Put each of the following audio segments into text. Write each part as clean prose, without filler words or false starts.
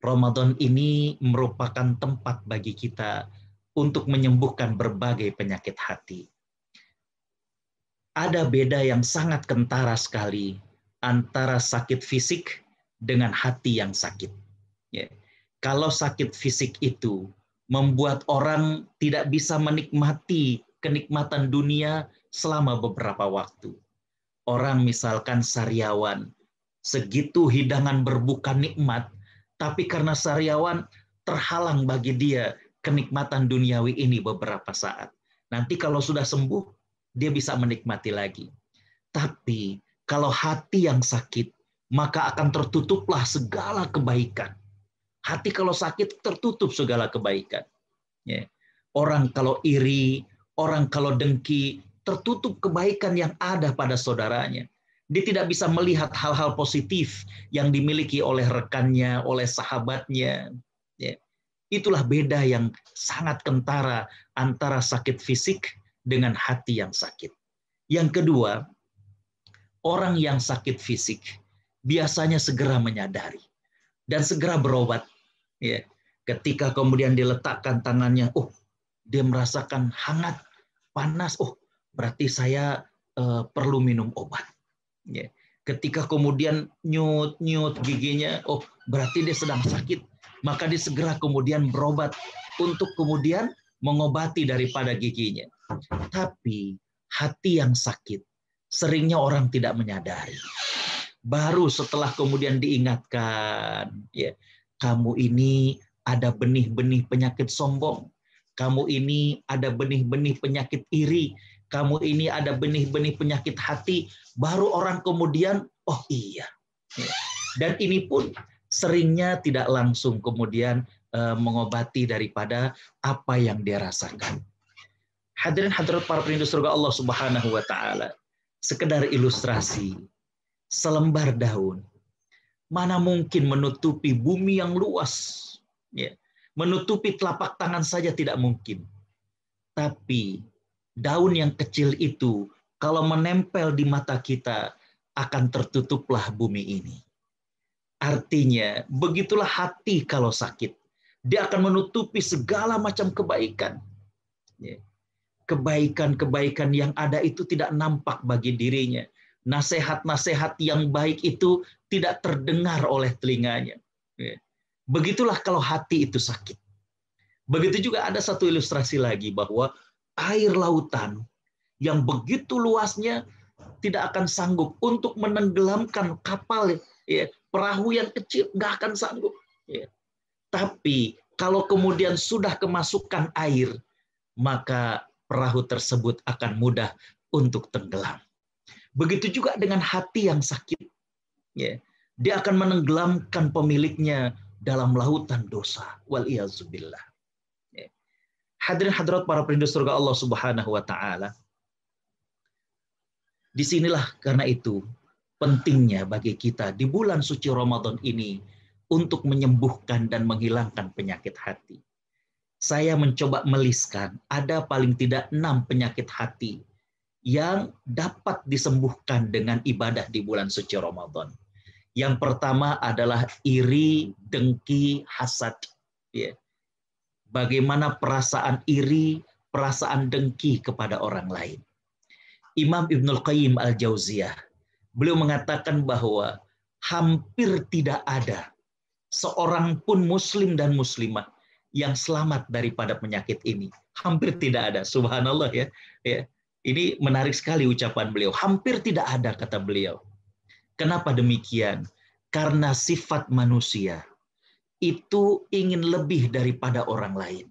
Ramadan ini merupakan tempat bagi kita untuk menyembuhkan berbagai penyakit hati. Ada beda yang sangat kentara sekali antara sakit fisik dengan hati yang sakit. Ya. Kalau sakit fisik itu membuat orang tidak bisa menikmati kenikmatan dunia selama beberapa waktu. Orang misalkan sariawan, segitu hidangan berbuka nikmat, tapi karena sariawan terhalang bagi dia kenikmatan duniawi ini beberapa saat. Nanti kalau sudah sembuh, dia bisa menikmati lagi. Tapi kalau hati yang sakit, maka akan tertutuplah segala kebaikan. Hati kalau sakit tertutup segala kebaikan. Ya. Orang kalau iri, orang kalau dengki, tertutup kebaikan yang ada pada saudaranya. Dia tidak bisa melihat hal-hal positif yang dimiliki oleh rekannya, oleh sahabatnya. Ya. Itulah beda yang sangat kentara antara sakit fisik dengan hati yang sakit. Yang kedua, orang yang sakit fisik biasanya segera menyadari dan segera berobat. Ya. Ketika kemudian diletakkan tangannya, dia merasakan hangat, panas, berarti saya perlu minum obat. Ya. Ketika kemudian nyut giginya, berarti dia sedang sakit, maka dia segera kemudian berobat untuk kemudian mengobati daripada giginya. Tapi hati yang sakit, seringnya orang tidak menyadari. Baru setelah kemudian diingatkan, ya, kamu ini ada benih-benih penyakit sombong, kamu ini ada benih-benih penyakit iri, kamu ini ada benih-benih penyakit hati, baru orang kemudian, oh iya. Dan ini pun seringnya tidak langsung kemudian mengobati daripada apa yang dia rasakan. Hadirin hadirat para perindu surga Allah Subhanahu wa taala. Sekedar ilustrasi, selembar daun mana mungkin menutupi bumi yang luas. Ya. Menutupi telapak tangan saja tidak mungkin. Tapi daun yang kecil itu kalau menempel di mata kita akan tertutuplah bumi ini. Artinya begitulah hati kalau sakit. Dia akan menutupi segala macam kebaikan. Ya. Kebaikan-kebaikan yang ada itu tidak nampak bagi dirinya. Nasihat-nasihat yang baik itu tidak terdengar oleh telinganya. Ya. Begitulah kalau hati itu sakit. Begitu juga ada satu ilustrasi lagi bahwa air lautan yang begitu luasnya tidak akan sanggup untuk menenggelamkan kapal, ya, perahu yang kecil nggak akan sanggup. Ya. Tapi kalau kemudian sudah kemasukan air, maka perahu tersebut akan mudah untuk tenggelam. Begitu juga dengan hati yang sakit. Ya. Dia akan menenggelamkan pemiliknya dalam lautan dosa. Wal-iyazubillah. Ya. Hadirin hadirat para perindu surga Allah Subhanahu wa taala. Disinilah karena itu pentingnya bagi kita di bulan suci Ramadan ini untuk menyembuhkan dan menghilangkan penyakit hati. Saya mencoba meliskan ada paling tidak 6 penyakit hati yang dapat disembuhkan dengan ibadah di bulan suci Ramadan. Yang pertama adalah iri, dengki, hasad. Ya. Bagaimana perasaan iri, perasaan dengki kepada orang lain. Imam Ibnul Qayyim Al-Jauziyah, beliau mengatakan bahwa hampir tidak ada seorang pun muslim dan muslimah yang selamat daripada penyakit ini. Hampir tidak ada, subhanallah ya. Ya. Ini menarik sekali ucapan beliau. Hampir tidak ada, kata beliau. Kenapa demikian? Karena sifat manusia itu ingin lebih daripada orang lain.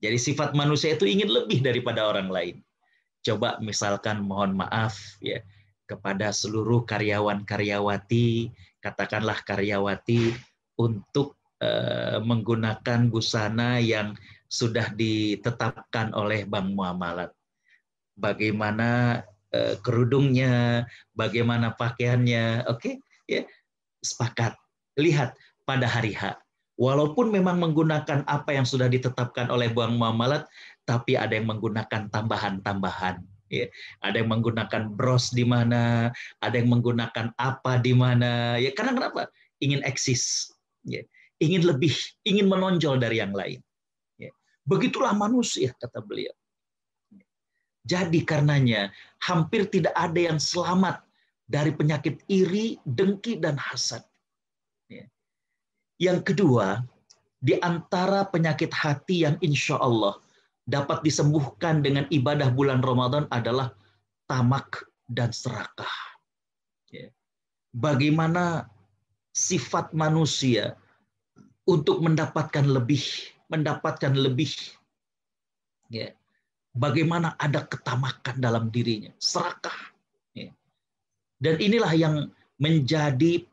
Jadi sifat manusia itu ingin lebih daripada orang lain. Coba misalkan mohon maaf ya kepada seluruh karyawan-karyawati, katakanlah karyawati untuk menggunakan busana yang sudah ditetapkan oleh Bank Muamalat. Bagaimana kerudungnya, bagaimana pakaiannya, oke? Ya, sepakat. Lihat pada hari H. Walaupun memang menggunakan apa yang sudah ditetapkan oleh Bank Muamalat, tapi ada yang menggunakan tambahan-tambahan. Ya. Ada yang menggunakan bros di mana, ada yang menggunakan apa di mana. Ya, karena kenapa? Ingin eksis. Ya. ingin lebih, ingin menonjol dari yang lain. Begitulah manusia, kata beliau. Jadi karenanya hampir tidak ada yang selamat dari penyakit iri, dengki, dan hasad. Yang kedua, di antara penyakit hati yang insya Allah dapat disembuhkan dengan ibadah bulan Ramadan adalah tamak dan serakah. Bagaimana sifat manusia untuk mendapatkan lebih. Bagaimana ada ketamakan dalam dirinya, serakah. Dan inilah yang menjadi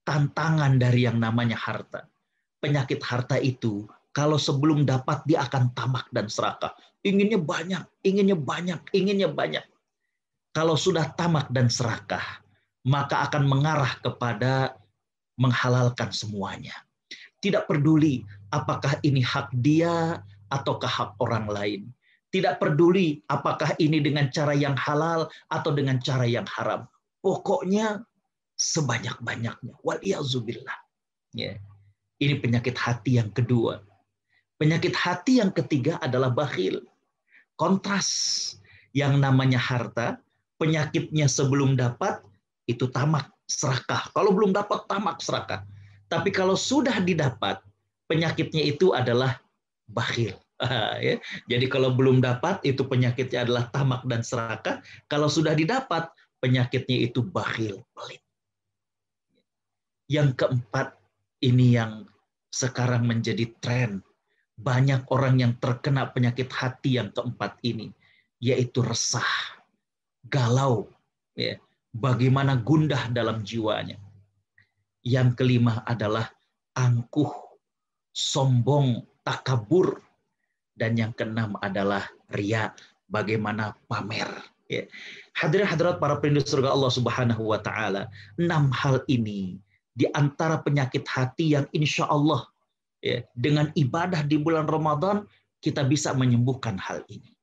tantangan dari yang namanya harta. Penyakit harta itu, kalau sebelum dapat dia akan tamak dan serakah. Inginnya banyak, inginnya banyak, inginnya banyak. Kalau sudah tamak dan serakah, maka akan mengarah kepada menghalalkan semuanya. Tidak peduli apakah ini hak dia ataukah hak orang lain. Tidak peduli apakah ini dengan cara yang halal atau dengan cara yang haram. Pokoknya sebanyak-banyaknya. Waliyazubillah. Ini penyakit hati yang kedua. Penyakit hati yang ketiga adalah bakhil. Kontras. Yang namanya harta, penyakitnya sebelum dapat, itu tamak, serakah. Kalau belum dapat, tamak, serakah. Tapi kalau sudah didapat, penyakitnya itu adalah bakhil. Jadi kalau belum dapat, itu penyakitnya adalah tamak dan serakah. Kalau sudah didapat, penyakitnya itu bakhil, pelit. Yang keempat, ini yang sekarang menjadi tren. Banyak orang yang terkena penyakit hati yang keempat ini, yaitu resah, galau, bagaimana gundah dalam jiwanya. Yang kelima adalah angkuh, sombong, takabur. Dan yang keenam adalah riya, bagaimana pamer. Hadirin hadirat para perindu surga Allah Subhanahu wa taala, 6 hal ini di antara penyakit hati yang insya Allah dengan ibadah di bulan Ramadan kita bisa menyembuhkan hal ini.